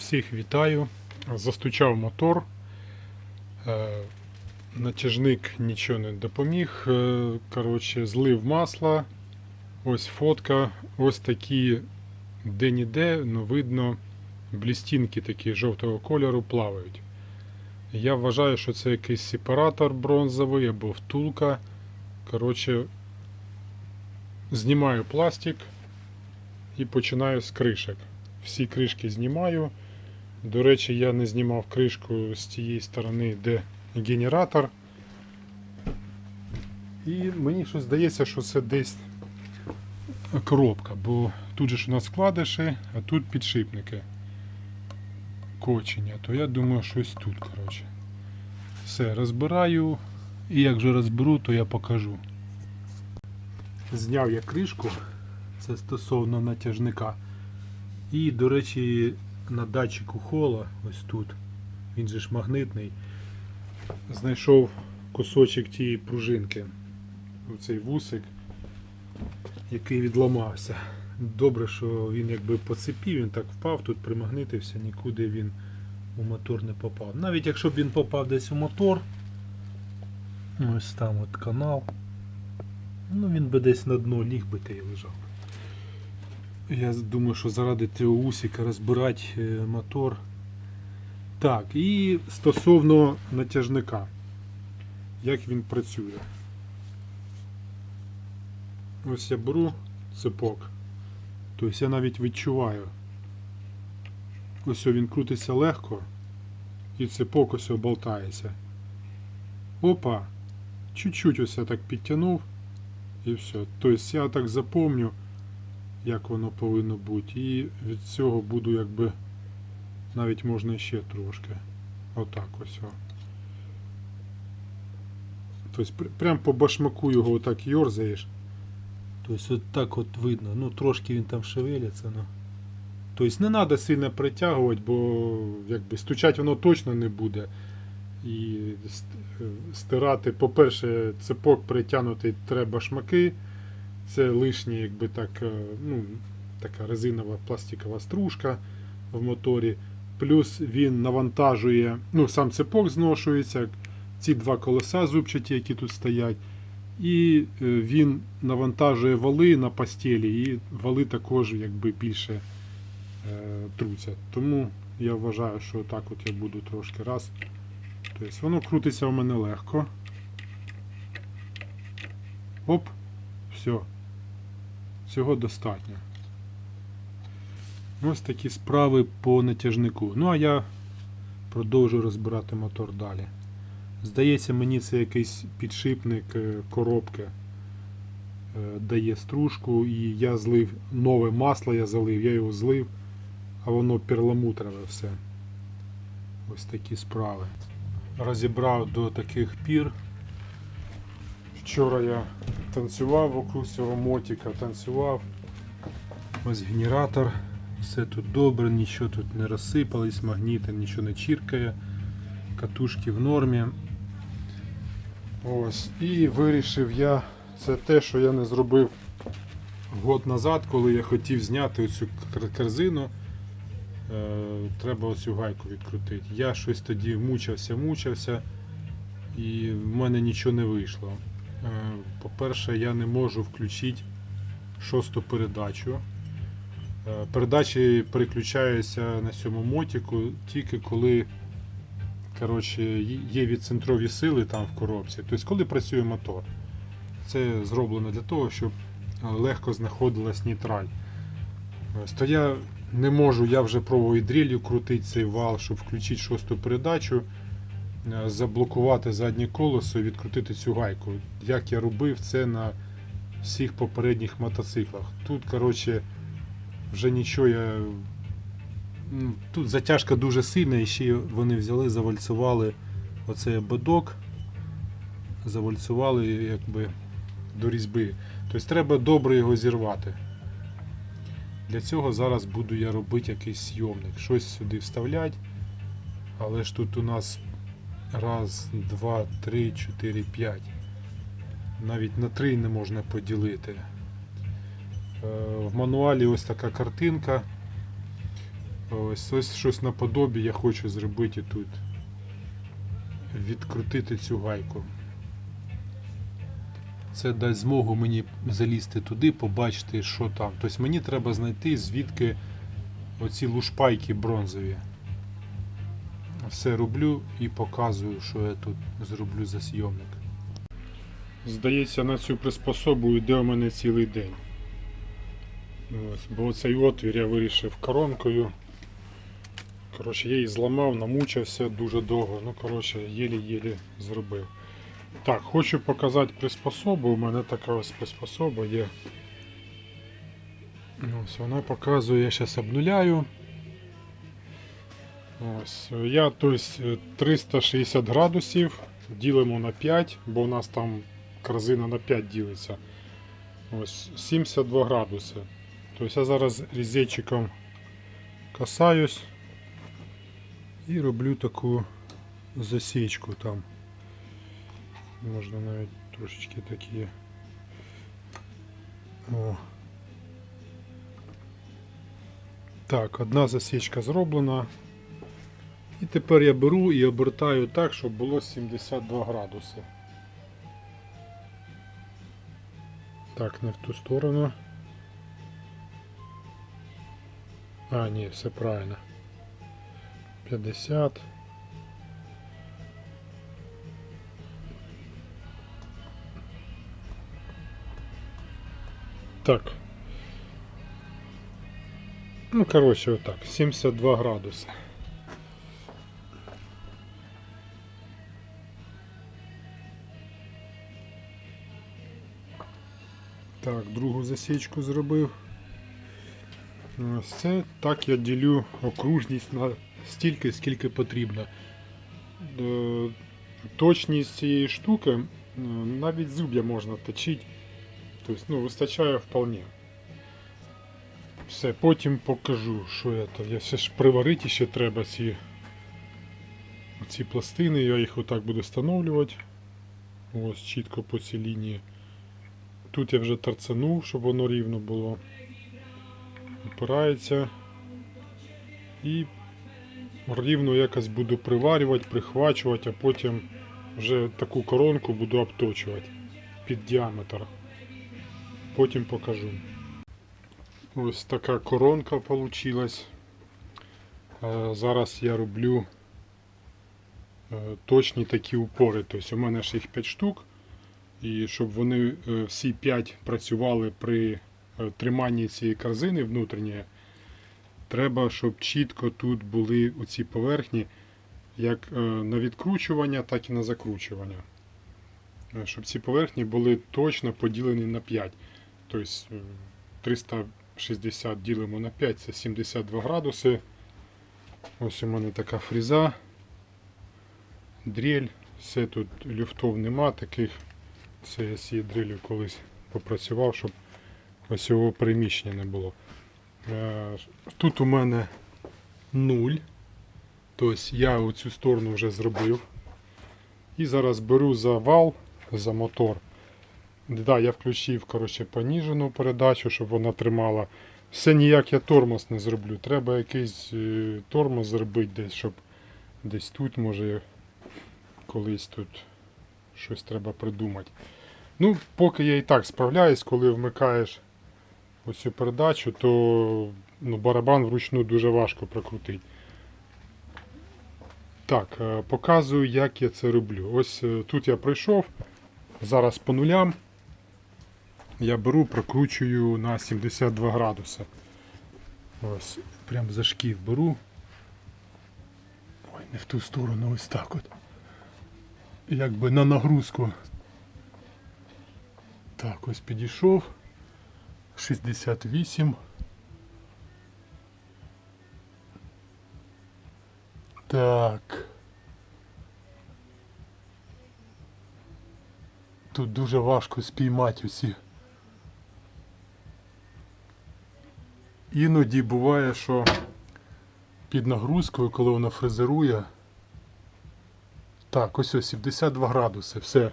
Всіх вітаю. Застучав мотор. Натяжник нічого не допоміг. Коротше, злив масло. Ось фотка. Ось такі де-ніде, ну, видно, блістінки такі жовтого кольору плавають. Я вважаю, що це якийсь сепаратор бронзовий або втулка. Коротше, знімаю пластик і починаю з кришок. Всі кришки знімаю. До речі, я не знімав кришку з тієї сторони, де генератор. І мені щось здається, що це десь коробка, бо тут же ж у нас вкладиші, а тут підшипники кочення. То я думаю, щось тут, коротше. Все, розбираю. І як вже розберу, то я покажу. Зняв я кришку, це стосовно натяжника. І, до речі, на датчику хола, ось тут, він же ж магнитний, знайшов кусочок тієї пружинки. Оцей вусик, який відламався. Добре, що він якби по цепі, він так впав, тут примагнитився, нікуди він у мотор не попав. Навіть якщо б він попав десь у мотор, ось там от канал, ну він би десь на дно ліг би та й лежав. Я думаю, що заради цього усика розбирати мотор. Так, і стосовно натяжника. Як він працює. Ось я беру цепок. Тобто я навіть відчуваю. Ось він крутиться легко. І цепок ось болтається. Опа! Чуть-чуть ось я так підтягнув. І все. Тобто я так запомню, як воно повинно бути. І від цього буду якби навіть можна ще трошки. Отак ось. Тобто прям по башмаку його отак йорзаєш. Тобто от так от видно. Ну трошки він там шевелиться. Ну. Тобто не треба сильно притягувати, бо якби стучати воно точно не буде. І стирати, по-перше, цепок притягнутий треба башмаки. Це лишня, якби так, ну, така резинова пластикова стружка в моторі. Плюс він навантажує, ну, сам цепок зношується, ці два колеса зубчаті, які тут стоять. І він навантажує вали на постелі, і вали також якби більше труться. Тому я вважаю, що так от я буду трошки раз. Тобто воно крутиться у мене легко. Оп, все. Цього достатньо. Ось такі справи по натяжнику. Ну а я продовжу розбирати мотор далі. Здається, мені це якийсь підшипник коробки дає стружку, і я злив нове масло, я його злив, а воно перламутрове все. Ось такі справи. Розібрав до таких пір. Вчора я танцював вокруг цього мотика, танцював. Ось генератор. Все тут добре, нічого тут не розсипались, магніти, нічого не чіркає. Катушки в нормі. Ось. І вирішив я, це те, що я не зробив год назад, коли я хотів зняти оцю корзину. Треба оцю гайку відкрутити. Я щось тоді мучився і в мене нічого не вийшло. По-перше, я не можу включити шосту передачу. Передачі переключаються на цьому мотику тільки коли, коротше, є відцентрові сили там в коробці. Тобто коли працює мотор. Це зроблено для того, щоб легко знаходилась нейтраль. То я не можу, я вже пробував дріллю крутити цей вал, щоб включити шосту передачу, заблокувати заднє колесо і відкрутити цю гайку. Як я робив це на всіх попередніх мотоциклах. Тут, коротше, вже нічого я... Тут затяжка дуже сильна, і ще вони взяли, завальцювали оцей ободок, завальцювали якби до різьби. Тобто треба добре його зірвати. Для цього зараз буду я робити якийсь зйомник, щось сюди вставляти, але ж тут у нас раз, два, три, чотири, п'ять. Навіть на 3 не можна поділити. В мануалі ось така картинка. Ось щось наподобі я хочу зробити тут. Відкрутити цю гайку. Це дасть змогу мені залізти туди, побачити, що там. Тобто мені треба знайти, звідки оці лушпайки бронзові. Все роблю і показую, що я тут зроблю за зйомник. Здається, на цю приспособу йде у мене цілий день. Ось, бо цей отвір я вирішив коронкою. Коротше, я її зламав, намучився дуже довго. Ну, коротше, єлі-єлі зробив. Так, хочу показати приспособу. У мене така ось приспособа є. Ось вона показує, я зараз обнуляю. Ось, я, тобто, 360 градусів ділимо на 5, бо у нас там корзина на 5 ділиться. Ось 72 градуси. Тобто я зараз різечиком касаюсь і роблю таку засічку там. Можна навіть трошечки такі. О. Так, одна засічка зроблена. І тепер я беру і обертаю так, щоб було 72 градуси. Так, не в ту сторону. А, ні, все правильно. 50. Так. Ну, коротше, отак. 72 градуси. Так, другу засічку зробив. Ось це так я ділю окружність на стільки, скільки потрібно. Точність цієї штуки навіть зуб'я можна точити. Тобто, ну, вистачає вполне. Все, потім покажу, що я то. Я ще ж приварити ще треба ці пластини, я їх отак буду встановлювати. Ось чітко по цій лінії. Тут я вже торцанув, щоб воно рівно було. Опирається. І рівно якось буду приварювати, прихвачувати, а потім вже таку коронку буду обточувати під діаметр. Потім покажу. Ось така коронка вийшла. Зараз я роблю точні такі упори. Тобто у мене ж їх 5 штук. І щоб вони всі 5 працювали при триманні цієї корзини внутрішньої, треба, щоб чітко тут були оці поверхні, як на відкручування, так і на закручування. Щоб ці поверхні були точно поділені на 5. Тобто 360 ділимо на 5, це 72 градуси. Ось у мене така фреза, дрель, все тут люфтов нема таких. Це я з цією дрелью колись попрацював, щоб ось його переміщення не було. Тут у мене 0, тобто я оцю сторону вже зробив. І зараз беру за вал, за мотор. Да, я включив, коротше, поніжену передачу, щоб вона тримала. Все ніяк я тормоз не зроблю. Треба якийсь тормоз зробити десь, щоб десь тут, може, колись тут щось треба придумати. Ну, поки я і так справляюсь, коли вмикаєш оцю передачу, то барабан вручну дуже важко прокрутити. Так, показую, як я це роблю. Ось тут я пройшов, зараз по нулям. Я беру, прокручую на 72 градуси. Ось, прям за шків беру. Ой, не в ту сторону, ось так от. Якби на нагрузку. Так, ось підійшов. 68. Так. Тут дуже важко спіймати усі. Іноді буває, що під нагрузкою, коли вона фрезерує. Так, ось 72 градуси, все.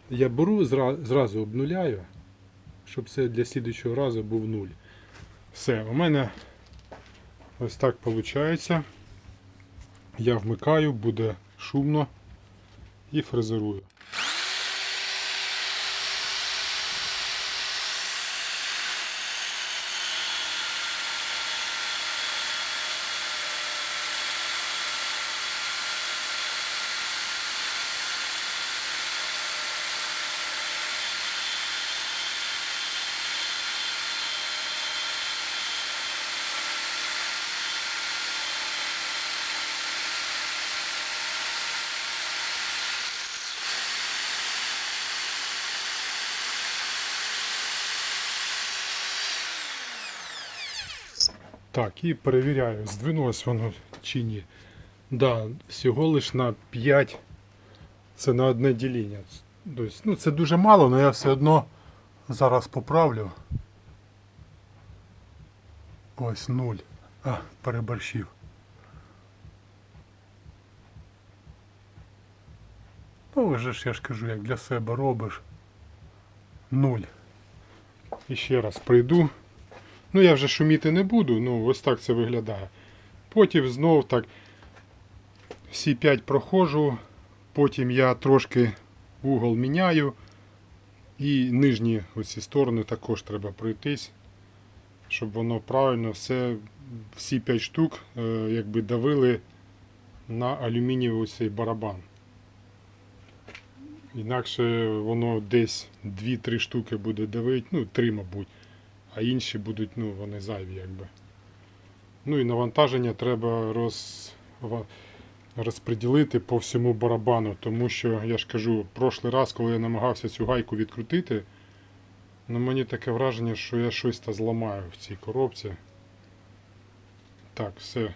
Я беру, зразу обнуляю, щоб це для слідчого разу був 0. Все, у мене Ось так виходить. Я вмикаю, буде шумно і фрезерую. Так, і перевіряю, здвинулось воно чи ні. Да, всього лиш на 5, це на одне діління. Тобто, ну, це дуже мало, але я все одно зараз поправлю. Ось 0. Переборщив. Ну, вже ж я ж кажу, як для себе робиш. 0. І ще раз прийду. Ну, я вже шуміти не буду, ну ось так це виглядає. Потім знов так всі 5 проходжу, потім я трошки угол міняю. І нижні оці сторони також треба пройтись, щоб воно правильно всі 5 штук якби давили на алюмінієвий цей барабан. Інакше воно десь 2-3 штуки буде давити, ну 3 мабуть. А інші будуть, ну, вони зайві якби. Ну і навантаження треба розподілити по всьому барабану, тому що, я ж кажу, прошлий раз, коли я намагався цю гайку відкрутити, ну мені таке враження, що я щось та зламаю в цій коробці. Так, все.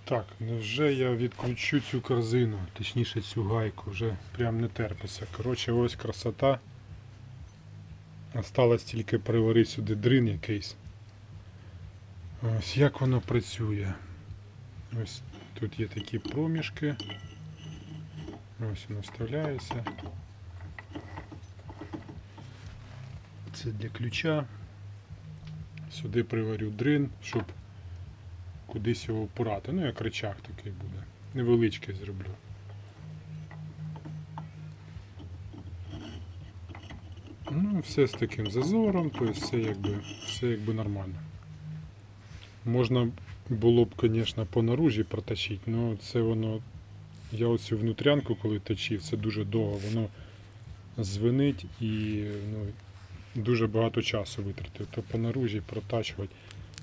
Так, вже я відключу цю корзину, точніше цю гайку, вже прям не терпиться. Коротше, ось красота. Осталось тільки приварити сюди дрин якийсь. Ось як воно працює. Ось тут є такі проміжки. Ось воно вставляється. Це для ключа. Сюди приварю дрин, щоб кудись його впирати. Ну, як рычаг такий буде. Невеличкий зроблю. Ну, все з таким зазором, тобто все якби нормально. Можна було б, звісно, по наружі проточити, але це воно, я оцю внутрянку коли точив, це дуже довго, воно звенить і ну, дуже багато часу витратив, то по наружі протачувати.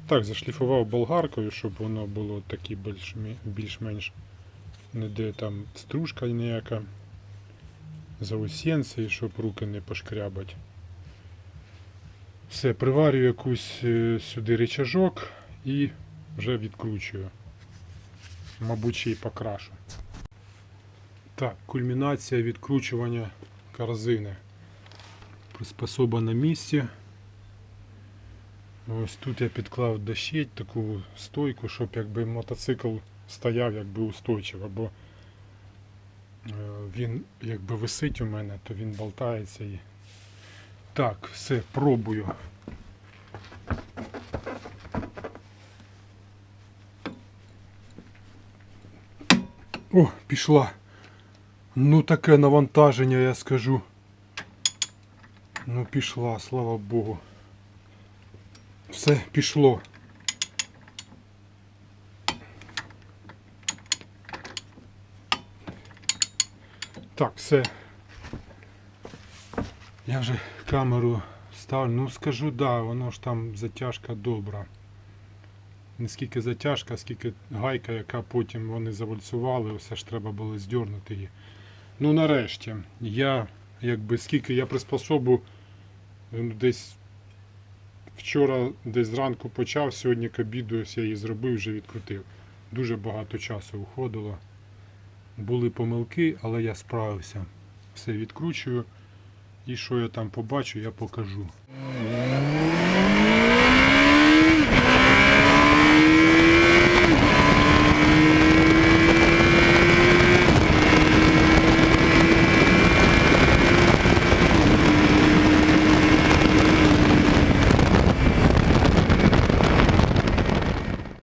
Так, зашліфував болгаркою, щоб воно було такі більш-менш ніде там стружка ніяка. Заусенці, щоб руки не пошкрябати. Все, приварю якусь сюди рычажок і вже відкручую. Мабуть, ще й покрашу. Так, кульмінація відкручування корзини. Приспособа на місці. Ось тут я підклав дощеть, таку стойку, щоб якби мотоцикл стояв якби устойчиво, бо він якби висить у мене, то він болтається і... Так, все, пробую. О, пішла. Ну таке навантаження, я скажу. Ну пішла, слава Богу. Все, пішло. Так, все. Я вже камеру ставлю. Ну скажу, да, воно ж там затяжка добра. Не скільки затяжка, скільки гайка, яка потім вони завальцювали, все ж треба було здьорнути її. Ну нарешті, скільки я приспособу десь вчора, десь зранку почав, сьогодні к обіду я її зробив, вже відкрутив. Дуже багато часу уходило. Були помилки, але я справився. Все відкручую. І що я там побачу, я покажу.